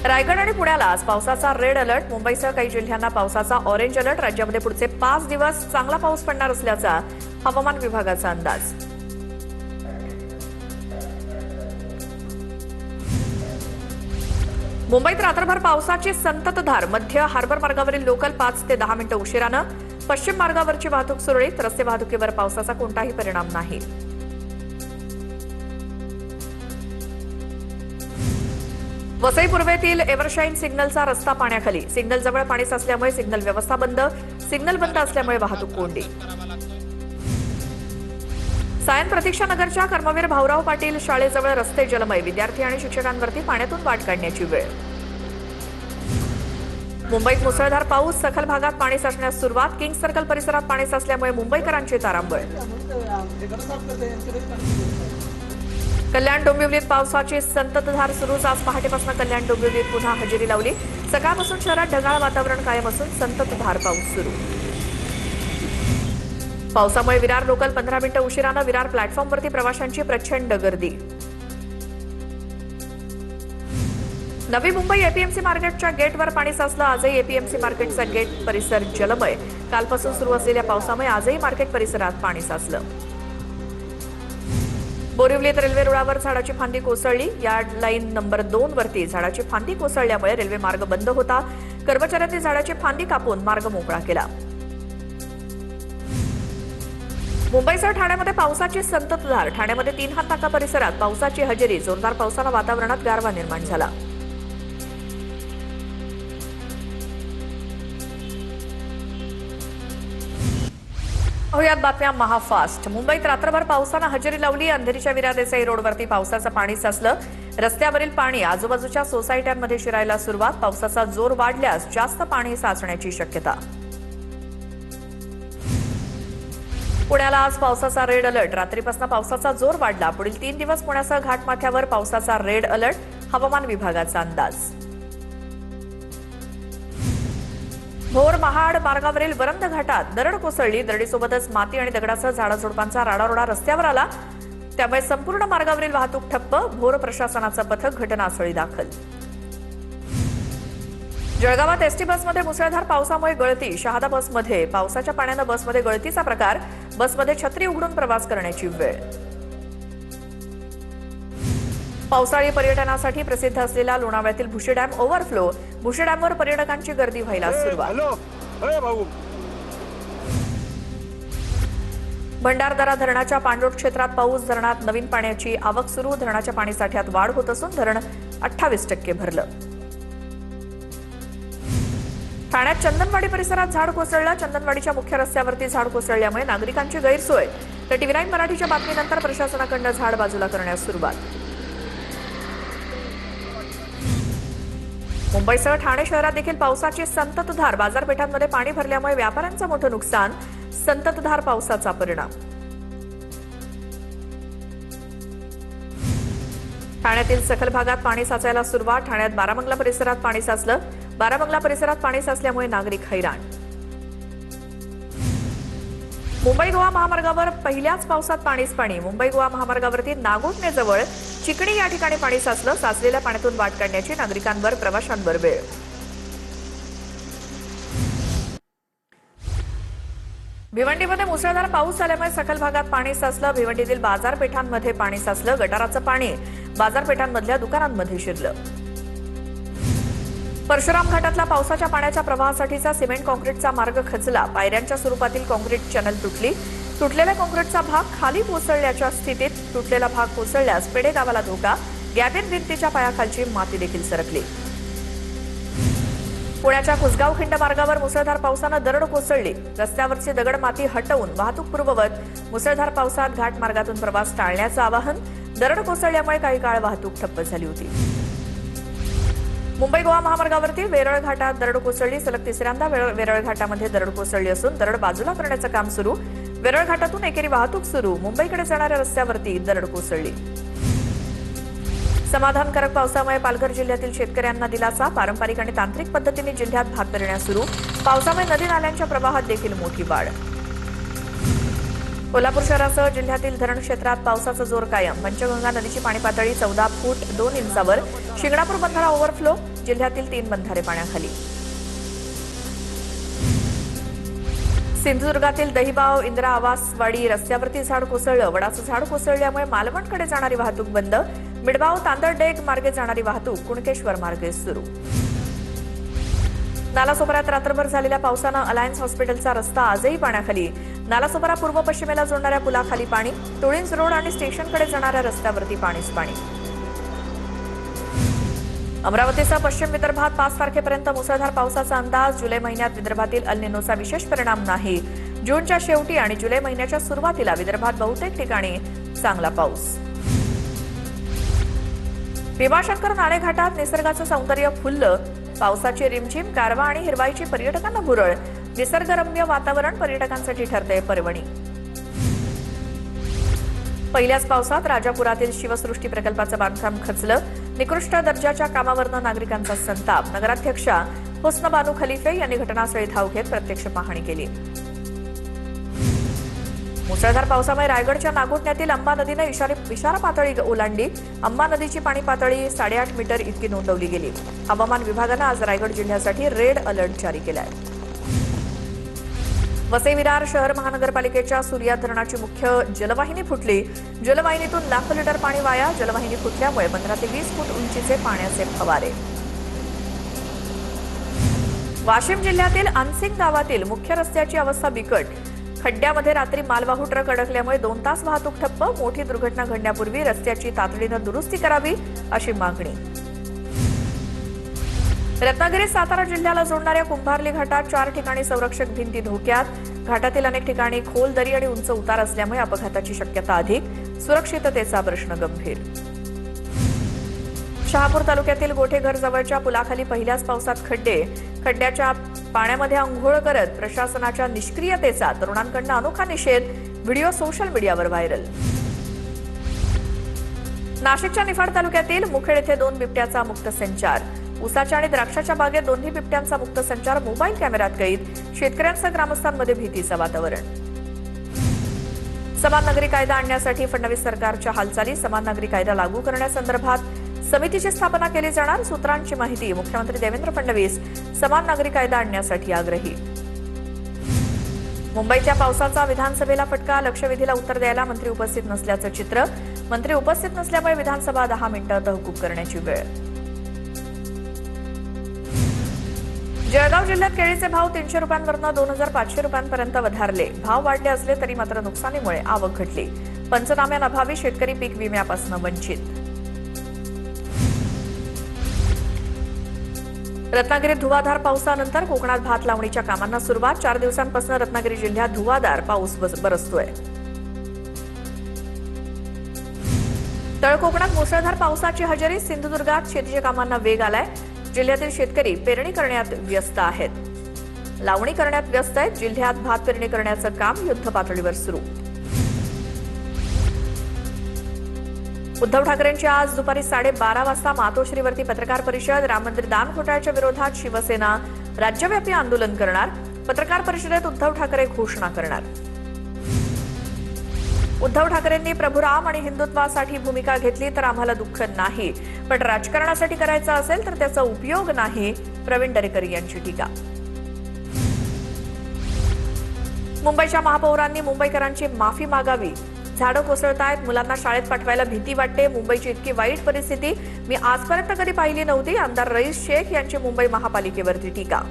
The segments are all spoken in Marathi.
रायगड आणि पुण्याला आज पावसाचा रेड अलर्ट. मुंबईसह काही जिल्ह्यांना पावसाचा ऑरेंज अलर्ट. राज्यामध्ये पुढचे 5 दिवस चांगला पाऊस पडणार असल्याचा हवामान विभागाचा अंदाज. मुंबईत रात्रभर पावसाची संततधार. मध्य हार्बर मार्गावरील लोकल 5 ते 10 मिनिटं उशिरानं. पश्चिम मार्गावरची वाहतूक सुरळीत. रस्ते वाहतुकीवर पावसाचा कोणताही परिणाम नाही. वसई पूर्वेतील एव्हरशाईन सिग्नलचा रस्ता पाण्याखाली. सिग्नल जवळ पाणी साचल्यामुळे सिग्नल व्यवस्था बंद. सिग्नल बंद असल्यामुळे वाहतूक कोंडी. सायन प्रतीक्षा नगरच्या कर्मवीर भाऊराव पाटील शाळेजवळ रस्ते जलमय. विद्यार्थी आणि शिक्षकांवरती पाण्यातून वाट काढण्याची वेळ. मुंबईत मुसळधार पाऊस. सखल भागात पाणी साचण्यास सुरुवात. किंग्स सर्कल परिसरात पाणी साचल्यामुळे मुंबईकरांची तारांबळ. कल्याण डोंबिवलीत पावसाची संततधार सुरूच. आज पहाटेपासून कल्याण डोंबिवलीत पुन्हा हजेरी लावली. सकाळपासून शहरात ढगाळ वातावरण कायम असून संततधार पाऊस सुरू. पावसामुळे विरार लोकल 15 मिनिटं उशिरानं. विरार प्लॅटफॉर्मवरती प्रवाशांची प्रचंड गर्दी. नवी मुंबई एपीएमसी मार्केटच्या गेटवर पाणी साचलं. आजही एपीएमसी मार्केटचा गेट परिसर जलमय. कालपासून सुरू असलेल्या पावसामुळे आजही मार्केट परिसरात पाणी साचलं. बोरिवलीत रेल्वे रुळावर झाडाची फांदी कोसळली. यार्ड लाईन नंबर 2 वरती झाडाची फांदी कोसळल्यामुळे रेल्वे मार्ग बंद होता. कर्मचाऱ्यांनी झाडाची फांदी कापून मार्ग मोकळा केला. मुंबईसह ठाण्यामध्ये पावसाची संततधार. ठाण्यामध्ये 3 हात नाका परिसरात पावसाची हजेरी. जोरदार पावसानं वातावरणात गारवा निर्माण झाला. यात बातम्या महाफास्ट. मुंबईत रात्रभर पावसानं हजेरी लावली. अंधेरीच्या विरा देसाई रोडवरती पावसाचं पाणी साचलं. रस्त्यावरील पाणी आजूबाजूच्या सोसायट्यांमध्ये शिरायला सुरुवात. पावसाचा जोर वाढल्यास जास्त पाणी साचण्याची शक्यता. पुण्याला आज पावसाचा रेड अलर्ट. रात्रीपासून पावसाचा जोर वाढला. पुढील 3 दिवस पुण्यासह घाटमाथ्यावर पावसाचा रेड अलर्ट. हवामान विभागाचा अंदाज. भोर महाड मार्गावरील वरंद घाटात दरड कोसळली. दरडीसोबतच माती आणि दगडासह झाडाझुडपांचा राडारोडा रस्त्यावर आला. त्यामुळे संपूर्ण मार्गावरील वाहतूक ठप्प. भोर प्रशासनाचं पथक घटनास्थळी दाखल. जळगावात एसटी बसमध्ये मुसळधार पावसामुळे गळती. शहादा बसमध्ये पावसाच्या पाण्यानं बसमध्ये गळतीचा प्रकार. बसमध्ये छत्री उघडून प्रवास करण्याची वेळ. पावसाळी पर्यटनासाठी प्रसिद्ध असलेला लोणावळ्यातील भुशी डॅम ओव्हरफ्लो. भुशी डॅमवर पर्यटकांची गर्दी व्हायला सुरुवात. भंडारदरा धरणाच्या पाणलोट क्षेत्रात पाऊस. धरणात नवीन पाण्याची आवक सुरू. धरणाच्या पाणीसाठ्यात वाढ होत असून धरण 28% भरलं. ठाण्यात चंदनवाडी परिसरात झाड कोसळलं. चंदनवाडीच्या मुख्य रस्त्यावरती झाड कोसळल्यामुळे नागरिकांची गैरसोय. तर TV9 मराठीच्या बातमीनंतर प्रशासनाकडून झाड बाजूला करण्यास सुरुवात. मुंबईसह ठाणे शहरात देखील पावसाची संततधार. बाजारपेठांमध्ये पाणी भरल्यामुळे व्यापाऱ्यांचं मोठं नुकसान. संततधार पावसाचा परिणाम. ठाण्यातील सखल भागात पाणी साचायला सुरुवात. ठाण्यात बारामंगला परिसरात पाणी साचलं. बारामंगला परिसरात पाणी साचल्यामुळे नागरिक हैराण. मुंबई गोवा महामार्गावर पहिल्याच पावसात पाणीच पाणी. मुंबई गोवा महामार्गावरती नागोठणेजवळ चिकणी या ठिकाणी पाणी साचलं. साचलेल्या पाण्यातून वाट काढण्याची नागरिकांवर प्रवाशांवर वेळ. भिवंडीमध्ये मुसळधार पाऊस झाल्यामुळे सखल भागात पाणी साचलं. भिवंडीतील बाजारपेठांमध्ये पाणी साचलं. गटाराचं पाणी बाजारपेठांमधल्या दुकानांमध्ये शिरलं. परशुराम घाटातला पावसाच्या पाण्याच्या प्रवाहासाठीचा सिमेंट कॉन्क्रीटचा मार्ग खचला. पायऱ्यांच्या स्वरूपातील कॉन्क्रीट चॅनल तुटली. तुटलेल्या कॉन्क्रीटचा भाग खाली कोसळल्याच्या स्थितीत. तुटलेला भाग कोसळल्यास पेडे गावाला धोका. गॅबिन भिंतीच्या पायाखालची माती देखील सरकली. पुण्याच्या कुसगाव खिंड मार्गावर मुसळधार पावसानं दरड कोसळली. रस्त्यावरची दगड माती हटवून वाहतूक पूर्ववत. मुसळधार पावसात घाट मार्गातून प्रवास टाळण्याचं आवाहन. दरड कोसळल्यामुळे काही काळ वाहतूक ठप्प झाली होती. मुंबई गोवा महामार्गावरती वेरळ घाटात दरड कोसळली. सलग 3ऱ्यांदा वेरळ घाटामध्ये दरड कोसळली असून दरड बाजूला करण्याचं काम सुरू. वेरळ घाटातून एकेरी वाहतूक सुरू. मुंबईकडे जाणाऱ्या रस्त्यावरती दरड कोसळली. समाधानकारक पावसामुळे पालघर जिल्ह्यातील शेतकऱ्यांना दिलासा. पारंपरिक आणि तांत्रिक पद्धतीने जिल्ह्यात भात पेरण्या सुरू. पावसामुळे नदी नाल्यांच्या प्रवाहात देखील मोठी वाढ. कोल्हापूर शहरासह जिल्ह्यातील धरण क्षेत्रात पावसाचा जोर कायम. पंचगंगा नदीची पाणी पातळी 14 फूट 2 इंचावर. शिंगणापूर बंधारा ओव्हरफ्लो. जिल्ह्यातील 3 बंधारे पाण्याखाली. सिंधुदुर्गातील दहिबाव इंदिरा आवासवाडी रस्त्यावरती झाड कोसळलं. वडाचं झाड कोसळल्यामुळे मालवणकडे जाणारी वाहतूक बंद. मिडबाव तांदळडेग मार्गे जाणारी वाहतूक कुणकेश्वर मार्गे सुरू. नालासोपाऱ्यात रात्रभर झालेल्या पावसानं अलायन्स हॉस्पिटलचा रस्ता आजही पाण्याखाली. नालासोपारा पूर्व पश्चिमेला जोडणाऱ्या पुलाखाली पाणी. तुळींज रोड आणि स्टेशनकडे जाणाऱ्या रस्त्यावरती पाणीच पाणी. अमरावतीसह पश्चिम विदर्भात 5 तारखेपर्यंत मुसळधार पावसाचा अंदाज. जुलै महिन्यात विदर्भातील अल निनोचा विशेष परिणाम नाही. जूनच्या शेवटी आणि जुलै महिन्याच्या सुरुवातीला विदर्भात बहुतेक ठिकाणी चांगला पाऊस. भीमाशंकर नाणेघाटात निसर्गाचं सौंदर्य फुललं. पावसाची रिमझिम, गारवा आणि हिरवाईची पर्यटकांना भुरळ. निसर्गरम्य वातावरण पर्यटकांसाठी ठरतंय पर्वणी. पहिल्याच पावसात राजापुरातील शिवसृष्टी प्रकल्पाचं बांधकाम खचलं. निकृष्ट दर्जाच्या कामावरनं नागरिकांचा संताप. नगराध्यक्षा हुस्न बानू खलिफे यांनी घटनास्थळी धाव घेत प्रत्यक्ष पाहणी केली. मुसळधार पावसामुळे रायगडच्या नागोठण्यातील अंबा नदीनं इशारा पातळी ओलांडली. अंबा नदीची पाणी पातळी 8.5 मीटर इतकी नोंदवली गेली. हवामान विभागानं आज रायगड जिल्ह्यासाठी रेड अलर्ट जारी केलाय. वसई विरार शहर महानगरपालिकेच्या सूर्या धरणाची मुख्य जलवाहिनी फुटली. जलवाहिनीतून लाखो लिटर पाणी वाया. जलवाहिनी फुटल्यामुळे 15 ते 20 फूट उंचीचे पाण्याचे फवारे. वाशिम जिल्ह्यातील अनसिंग गावातील मुख्य रस्त्याची अवस्था बिकट. खड्ड्यामध्ये रात्री मालवाहू ट्रक अडकल्यामुळे 2 तास वाहतूक ठप्प. मोठी दुर्घटना घडण्यापूर्वी रस्त्याची तातडीनं दुरुस्ती करावी अशी मागणी. रत्नागिरी सातारा जिल्ह्याला जोडणाऱ्या कुंभार्ली घाटात 4 ठिकाणी संरक्षक भिंती धोक्यात. घाटातील अनेक ठिकाणी खोल दरी आणि उंच उतार असल्यामुळे अपघाताची शक्यता अधिक. सुरक्षिततेचा प्रश्न गंभीर. शहापूर तालुक्यातील गोठेघर जवळच्या पुलाखाली पहिल्याच पावसात खड्डे. खड्ड्याच्या पाण्यामध्ये अंघोळ करत प्रशासनाच्या निष्क्रियतेचा तरुणांकडून अनोखा निषेध. व्हिडिओ सोशल मीडियावर व्हायरल. नाशिकच्या निफाड तालुक्यातील मुखेड येथे 2 बिबट्याचा मुक्त संचार. उसाच्या आणि द्राक्षाच्या बागेत दोन्ही बिबट्यांचा मुक्त संचार. मोबाईल कॅमेऱ्यात कैद. शेतकऱ्यांसह ग्रामस्थांमध्ये भीतीचं वातावरण. समान नागरी कायदा आणण्यासाठी फडणवीस सरकारच्या हालचाली. समान नागरी कायदा लागू करण्यासंदर्भात समितीची स्थापना केली जाणार. सूत्रांची माहिती. मुख्यमंत्री देवेंद्र फडणवीस समान नागरी कायदा आणण्यासाठी आग्रही. मुंबईच्या पावसाचा विधानसभेला फटका. लक्षवेधीला उत्तर द्यायला मंत्री उपस्थित नसल्याचं चित्र. मंत्री उपस्थित नसल्यामुळे विधानसभा 10 मिनिटं तहकूब करण्याची वेळ. जळगाव जिल्ह्यात केळीचे भाव 300 रुपयांवरून 2500 रुपयांपर्यंत वधारले. भाव वाढले असले तरी मात्र नुकसानीमुळे आवक घटली. पंचनाम्यांअभावी शेतकरी पीक विम्यापासून वंचित. रत्नागिरीत धुवाधार पावसानंतर कोकणात भात लावणीच्या कामांना सुरुवात. 4 दिवसांपासून रत्नागिरी जिल्ह्यात धुवाधार पाऊस बरसतोय. तळ कोकणात मुसळधार पावसाची हजेरी. सिंधुदुर्गात शेतीच्या कामांना वेग आलाय. जिल्ह्यातील शेतकरी पेरणी करण्यात व्यस्त आहेत. लावणी करण्यात व्यस्त आहेत. जिल्ह्यात भात पेरणी करण्याचं काम युद्धपातळीवर सुरू. उद्धव ठाकरेंची आज दुपारी 12:30 वाजता मातोश्रीवरती पत्रकार परिषद. राम मंदिर दान घोटाळ्याच्या विरोधात शिवसेना राज्यव्यापी आंदोलन करणार. पत्रकार परिषदेत उद्धव ठाकरे घोषणा करणार. उद्धव ठाकरेंनी प्रभुराम आणि हिंदुत्वासाठी भूमिका घेतली तर आम्हाला दुःख नाही, पण राजकारणासाठी करायचं असेल तर त्याचा उपयोग नाही. प्रवीण दरेकर यांची टीका. मुंबईच्या महापौरांनी मुंबईकरांची माफी मागावी. झाडं कोसळतायत. मुलांना शाळेत पाठवायला भीती वाटते. मुंबईची इतकी वाईट परिस्थिती मी आजपर्यंत कधी पाहिली नव्हती. आमदार रईस शेख यांची मुंबई महापालिकेवरती टीका.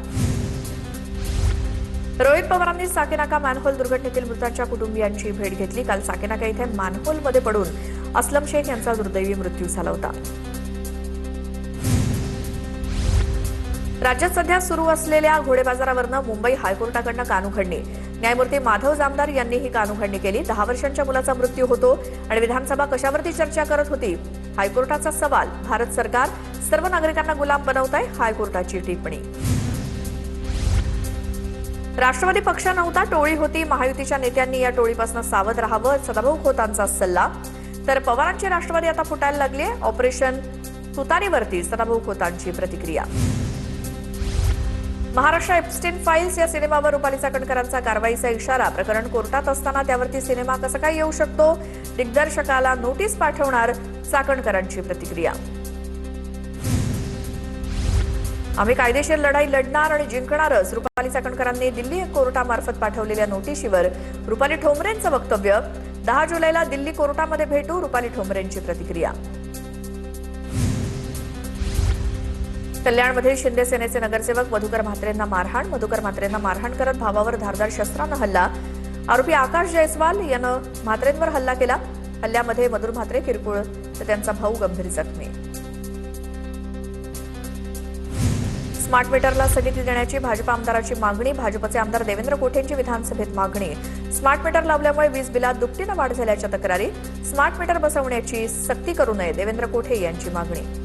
रोहित पवारांनी साकेनाका मॅनहोल दुर्घटनेतील मृतांच्या कुटुंबियांची भेट घेतली. काल साकेनाका इथे मॅनहोलमध्ये पडून असलम शेख यांचा दुर्दैवी मृत्यू झाला होता. राज्यात सध्या सुरू असलेल्या घोडेबाजारावरनं मुंबई हायकोर्टाकडनं कानउघडणी. न्यायमूर्ती माधव जामदार यांनी ही कानउघडणी केली. 10 वर्षांच्या मुलाचा मृत्यू होतो आणि विधानसभा कशावरती चर्चा करत होती. हायकोर्टाचा सवाल. भारत सरकार सर्व नागरिकांना गुलाम बनवत आहे. हायकोर्टाची टिप्पणी. राष्ट्रवादी पक्ष नव्हता, टोळी होती. महायुतीच्या नेत्यांनी या टोळीपासून सावध राहावं. सदाभाऊ खोतांचा सल्ला. तर पवारांची राष्ट्रवादी आता फुटायला लागली. ऑपरेशन तुतारीवरती सदाभाऊ खोतांची प्रतिक्रिया. महाराष्ट्र एप्स्टीन फाईल्स या सिनेमावर रुपाली चाकणकरांचा कारवाईचा इशारा. प्रकरण कोर्टात असताना त्यावरती सिनेमा कसा काय येऊ शकतो? दिग्दर्शकाला नोटीस पाठवणार, चाकणकरांची प्रतिक्रिया. आम्ही कायदेशीर लढाई लढणार आणि जिंकणारच. रुपाली चाकणकरांनी दिल्ली कोर्टामार्फत पाठवलेल्या नोटिशीवर रुपाली ठोंबरेंचं वक्तव्य. 10 जुलैला दिल्ली कोर्टामध्ये भेटू, रुपाली ठोंबरेंची प्रतिक्रिया. कल्याणमध्ये शिंदे सेनेचे नगरसेवक मधुकर म्हात्रेंना मारहाण. मधुकर म्हात्रेंना मारहाण करत भावावर धारदार शस्त्रानं हल्ला. आरोपी आकाश जयस्वाल यानं म्हात्रेंवर हल्ला केला. हल्ल्यामध्ये मधुर म्हात्रे किरकोळ तर त्यांचा भाऊ गंभीर जखमी. स्मार्ट मीटरला स्थगिती देण्याची भाजप आमदाराची मागणी. भाजपचे आमदार देवेंद्र कोठेंची विधानसभेत मागणी. स्मार्ट मीटर लावल्यामुळे वीज बिलात दुपटीनं वाढ झाल्याच्या तक्रारी. स्मार्ट मीटर बसवण्याची सक्ती करू नये, देवेंद्र कोठे यांची मागणी.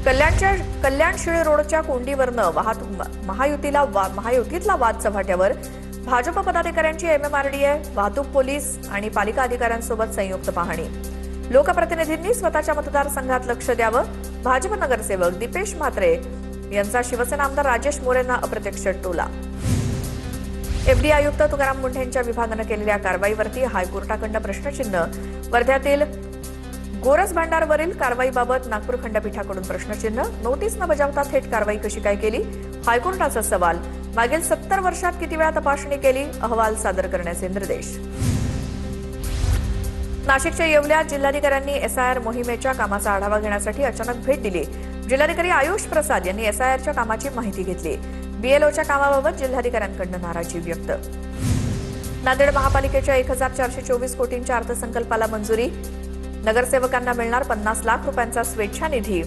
कल्याण शिळे रोडच्या कोंडीवरनं महायुतीतला वाद चव्हाट्यावर. भाजप पदाधिकाऱ्यांची एमएमआरडीए, वाहतूक पोलीस आणि पालिका अधिकाऱ्यांसोबत संयुक्त पाहणी. लोकप्रतिनिधींनी स्वतःच्या मतदारसंघात लक्ष द्यावं. भाजप नगरसेवक दीपेश म्हात्रे यांचा शिवसेना आमदार राजेश मोरेंना अप्रत्यक्ष टोला. एफडी आयुक्त तुकाराम मुंढेंच्या विभागानं केलेल्या कारवाईवरती हायकोर्टाकडनं प्रश्नचिन्ह. वर्ध्यातील गोरस भांडारवरील कारवाईबाबत नागपूर खंडपीठाकडून प्रश्नचिन्ह. नोटीस न बजावता थेट कारवाई कशी काय केली? हायकोर्टाचा सवाल. मागील 70 वर्षात किती वेळा तपासणी केली? अहवाल सादर करण्याचे निर्देश. नाशिकच्या येवल्यात जिल्हाधिकाऱ्यांनी एसआयआर मोहिमेच्या कामाचा आढावा घेण्यासाठी अचानक भेट दिली. जिल्हाधिकारी आयुष प्रसाद यांनी एसआयआरच्या कामाची माहिती घेतली. बीएलओच्या कामाबाबत जिल्हाधिकाऱ्यांकडून नाराजी व्यक्त. नांदेड महापालिकेच्या 1424 कोटींच्या अर्थसंकल्पाला मंजुरी. नगरसेवकांना मिळणार 50 लाख रुपयांचा स्वेच्छा निधी.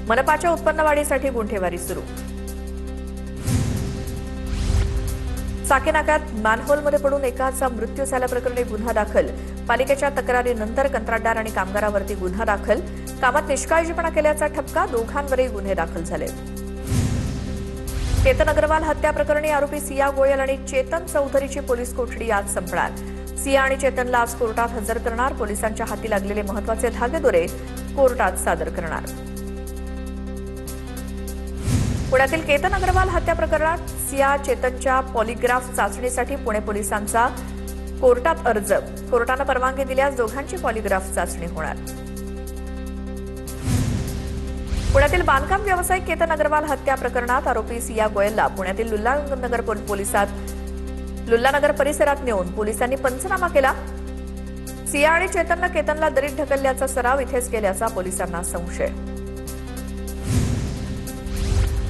मनपाच्या उत्पन्न वाढीसाठी गुंठेवारी सुरू. साकेनाक्यात मॅनहोलमध्ये पडून एकाचा मृत्यू झाल्याप्रकरणी गुन्हा दाखल. पालिकेच्या तक्रारीनंतर कंत्राटदार आणि कामगारावरती गुन्हा दाखल. कामात निष्काळजीपणा केल्याचा ठपका. दोघांवरही गुन्हे दाखल झाले. केतन अग्रवाल हत्या प्रकरणी आरोपी सिया गोयल आणि चेतन चौधरीची पोलीस कोठडी आज संपणार. सिया आणि चेतनला आज कोर्टात हजर करणार. पोलिसांच्या हाती लागलेले महत्वाचे धागेदोरे कोर्टात सादर करणार. पुण्यातील केतन अग्रवाल हत्या प्रकरणात सिया चेतनच्या पॉलिग्राफ चाचणीसाठी पुणे पोलिसांचा कोर्टात अर्ज. कोर्टानं परवानगी दिल्यास दोघांची पॉलिग्राफ चाचणी होणार. पुण्यातील बांधकाम व्यावसायिक केतन अग्रवाल हत्या प्रकरणात आरोपी सिया गोयलला पुण्यातील लुल्लानगर परिसरात नेऊन पोलिसांनी पंचनामा केला. सिया आणि चेतननं केतनला दरीत ढकलल्याचा सराव इथेच केल्याचा पोलिसांना संशय.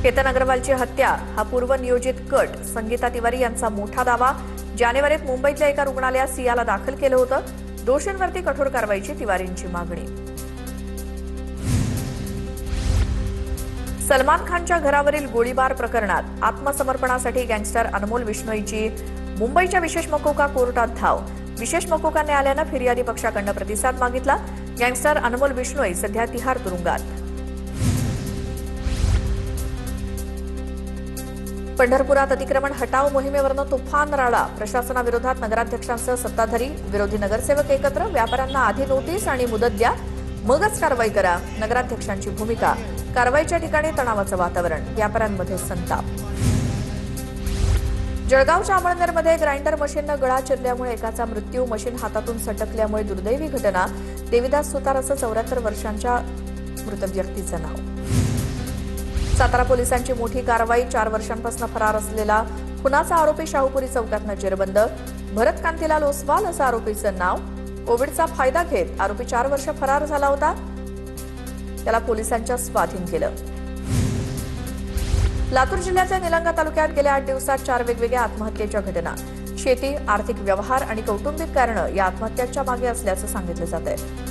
केतन अग्रवालची हत्या हा पूर्वनियोजित कट. संगीता तिवारी यांचा मोठा दावा. जानेवारीत मुंबईतल्या एका रुग्णालयात सियाला दाखल केलं होतं. दोषींवरती कठोर कारवाईची तिवारींची मागणी. सलमान खानच्या घरावरील गोळीबार प्रकरणात आत्मसमर्पणासाठी गँगस्टर अनमोल बिश्नोईची मुंबईच्या विशेष मकोका कोर्टात धाव. विशेष मकोका न्यायालयानं फिर्यादी पक्षाकडनं प्रतिसाद मागितला. गँगस्टर अनमोल बिश्नोई सध्या तिहार तुरुंगात. पंढरपुरात अतिक्रमण हटाव मोहिमेवरनं तुफान राडा. प्रशासनाविरोधात नगराध्यक्षांसह सत्ताधारी विरोधी नगरसेवक एकत्र. व्यापाऱ्यांना आधी नोटीस आणि मुदत द्या, मगच कारवाई करा. नगराध्यक्षांची भूमिका. कारवाईच्या ठिकाणी तणावाचं वातावरण. व्यापाऱ्यांमध्ये संताप. जळगावच्या अमळनेरमध्ये ग्राइंडर मशीननं गळा चिरल्यामुळे एकाचा मृत्यू. मशीन हातातून सटकल्यामुळे दुर्दैवी घटना. देविदास सुतार असं 74 वर्षांच्या मृत व्यक्तीचं नाव. सातारा पोलिसांची मोठी कारवाई. 4 वर्षांपासून फरार असलेला खुनाचा आरोपी शाहूपुरी चौकातनं जेरबंद. भरत कांतीलाल ओसवाल असं आरोपीचं नाव. कोविडचा फायदा घेत आरोपी 4 वर्ष फरार झाला होता. त्याला पोलिसांच्या स्वाधीन केलं. लातूर जिल्ह्याच्या निलंगा तालुक्यात गेल्या 8 दिवसात 4 वेगवेगळ्या आत्महत्येच्या घटना. शेती, आर्थिक व्यवहार आणि कौटुंबिक कारणं या आत्महत्यांच्या मागे असल्याचं सांगितलं जात आहे.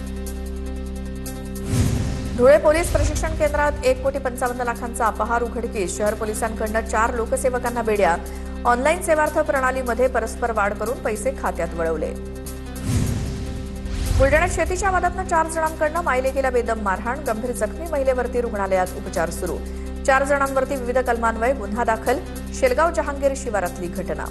धुळे पोलीस प्रशिक्षण केंद्रात 1,55,00,000 अपहार उघडकीस. शहर पोलिसांकडनं 4 लोकसेवकांना बेड्या. ऑनलाईन सेवार्थ प्रणालीमध्ये परस्पर वाढ करून पैसे खात्यात वळवले. बुलढाण्यात शेतीच्या वादातनं 4 जणांकडनं मायलेकीला बेदम मारहाण. गंभीर जखमी महिलेवरती रुग्णालयात उपचार सुरू. 4 जणांवरती विविध कलमान्वये गुन्हा दाखल. शेलगाव जहांगीर शिवारातली घटना.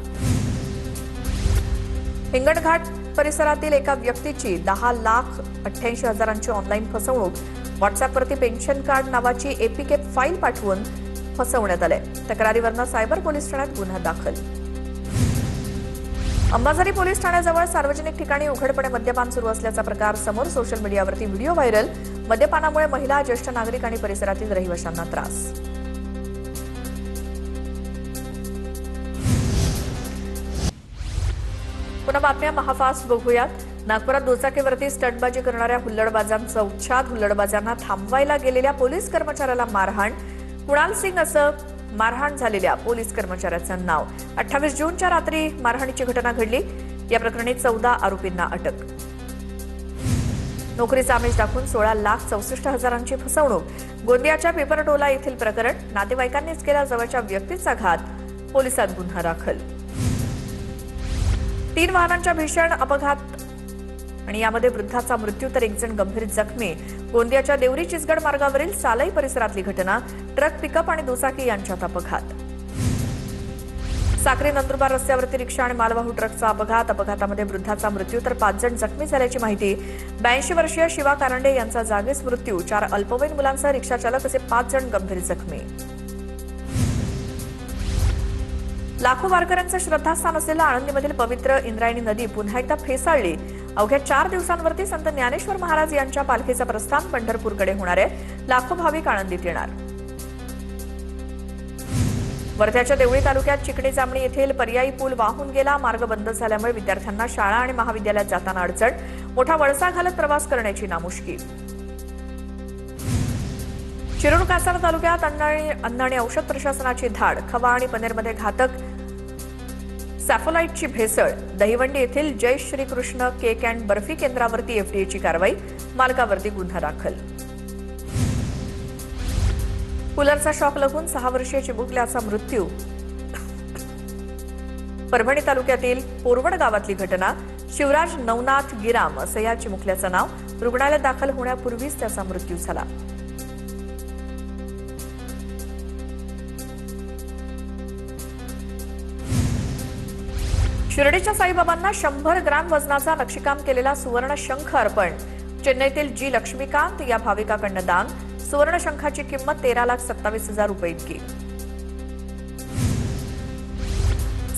हिंगणघाट परिसरातील एका व्यक्तीची 10,88,000ची ऑनलाईन फसवणूक. व्हॉट्सअॅपवरती पेन्शन कार्ड नावाची एपीके फाईल पाठवून फसवण्यात आले। तक्रारीवरून सायबर पोलीस ठाण्यात गुन्हा दाखल। अंबाझरी पोलीस ठाण्याजवळ सार्वजनिक ठिकाणी उघडपणे मद्यपान सुरू असल्याचा प्रकार समोर। सोशल मीडियावरती व्हिडिओ व्हायरल। मद्यपानामुळे महिला, ज्येष्ठ नागरिक आणि परिसरातील रहिवाशांना त्रास। पुन्हा बातम्या महाफास्ट बघूयात। नागपुरात दुचाकीवरती स्टंटबाजी करणाऱ्या हुल्लडबाजांचा उच्छाद। हुल्लडबाजांना थांबवायला गेलेल्या पोलीस कर्मचाऱ्याला मारहाण। कुणाल सिंग असं मारहाण झालेल्या पोलीस कर्मचाऱ्याचं नाव। 28 जूनच्या रात्री मारहाणीची घटना घडली। या प्रकरणी 14 आरोपींना अटक। नोकरीचा आमिष दाखवून 16,64,000ची फसवणूक। गोंदियाच्या पेपरटोला येथील प्रकरण। नातेवाईकांनीच केला जवळच्या व्यक्तीचा घात। पोलिसात गुन्हा दाखल। 3 वाहनांच्या भीषण अपघात आणि यामध्ये वृद्धाचा मृत्यू तर 1 जण गंभीर जखमी। गोंदियाच्या देवरी चिचगड मार्गावरील सालई परिसरातली घटना। ट्रक, पिकअप आणि दुचाकी यांच्यात अपघात। साक्री नंदुरबार रस्त्यावरती रिक्षा आणि मालवाहू ट्रकचा अपघात। अपघातामध्ये वृद्धाचा मृत्यू तर 5 जण जखमी झाल्याची माहिती। 82 वर्षीय शिवा कारंडे यांचा जागीच मृत्यू। 4 अल्पवयीन मुलांसह रिक्षा चालक असे 5 जण गंभीर जखमी। लाखो वारकऱ्यांचं श्रद्धास्थान असलेल्या आळंदीमधील पवित्र इंद्रायणी नदी पुन्हा एकदा फेसाळली। अवघ्या 4 दिवसांवरती संत ज्ञानेश्वर महाराज यांच्या पालखीचं प्रस्थान पंढरपूरकडे होणार आहे। लाखो भाविक आळंदीत येणार। वर्ध्याच्या देवळी तालुक्यात चिकणी जामणी येथील पर्यायी पूल वाहून गेला। मार्ग बंद झाल्यामुळे विद्यार्थ्यांना शाळा आणि महाविद्यालयात जाताना अडचण। मोठा वळसा घालत प्रवास करण्याची नामुष्की। शिरूर कासार तालुक्यात अन्न आणि औषध प्रशासनाची धाड। खवा आणि पनीरमध्ये घातक सॅफोलाइटची भेसळ। दहिवंडी येथील जय श्री कृष्ण केक अँड बर्फी केंद्रावरती एफडीएची कारवाई। मालकावरती गुन्हा दाखल। कूलरचा शॉक लागून 6 वर्षीय चिमुकल्याचा मृत्यू। परभणी तालुक्यातील पोरवड गावातली घटना। शिवराज नवनाथ गिराम असं या चिमुकल्याचं नाव। रुग्णालयात दाखल होण्यापूर्वीच त्याचा मृत्यू झाला। शिर्डीच्या साईबाबांना 100 ग्रॅम वजनाचा नक्षीकाम केलेला सुवर्ण शंख अर्पण। चेन्नईतील जी लक्ष्मीकांत या भाविकाकडनं दान। सुवर्ण शंखाची किंमत 13,27,000 रुपये इतकी।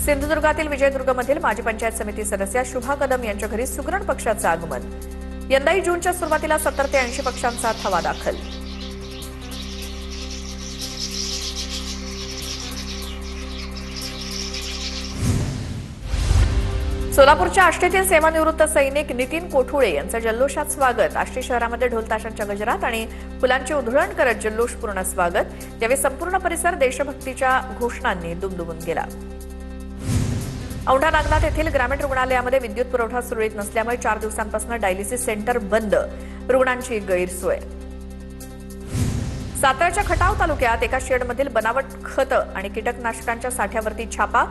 सिंधुदुर्गातील विजयदुर्गमधील माजी पंचायत समिती सदस्या शुभा कदम यांच्या घरी सुगरण पक्षाचं आगमन। यंदाही जूनच्या सुरुवातीला 70 ते 80 पक्षांचा थवा दाखल। सोलापूरच्या आष्टीतील सेवानिवृत्त सैनिक नितीन कोठुळे यांचं जल्लोषात स्वागत। आष्टी शहरामध्ये ढोलताशांच्या गजरात आणि फुलांची उधळण करत जल्लोषपूर्ण स्वागत। यावेळी संपूर्ण परिसर देशभक्तीच्या घोषणांनी दुमदुमून गेला। औंढा नागनाथ येथील ग्रामीण रुग्णालयामध्ये विद्युत पुरवठा सुरळीत नसल्यामुळे 4 दिवसांपासून डायलिसिस सेंटर बंद। रुग्णांची गैरसोय। साताऱ्याच्या खटाव तालुक्यात एका शेडमधील बनावट खतं आणि कीटकनाशकांच्या साठ्यावरती छापा।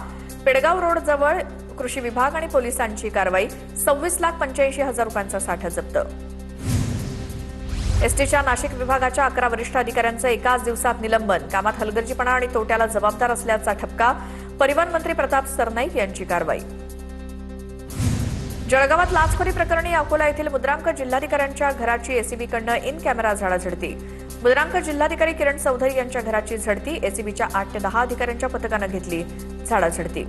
पेडगाव रोड जवळ कृषी विभाग आणि पोलिसांची कारवाई। 26,85,000 रुपयांचा साठा जप्त। एसटीच्या नाशिक विभागाच्या 11 वरिष्ठ अधिकाऱ्यांचं एकाच दिवसात निलंबन। कामात हलगर्जीपणा आणि तोट्याला जबाबदार असल्याचा ठपका। परिवहन मंत्री प्रताप सरनाईक यांची कारवाई। जळगावात लाचखोरी प्रकरणी अकोला येथील मुद्रांक जिल्हाधिकाऱ्यांच्या घराची एसीबीकडनं इन कॅमेरा झाडाझडती। मुद्रांक जिल्हाधिकारी किरण चौधरी यांच्या घराची झडती। एसीबीच्या 8 ते 10 अधिकाऱ्यांच्या पथकानं घेतली झाडाझडती।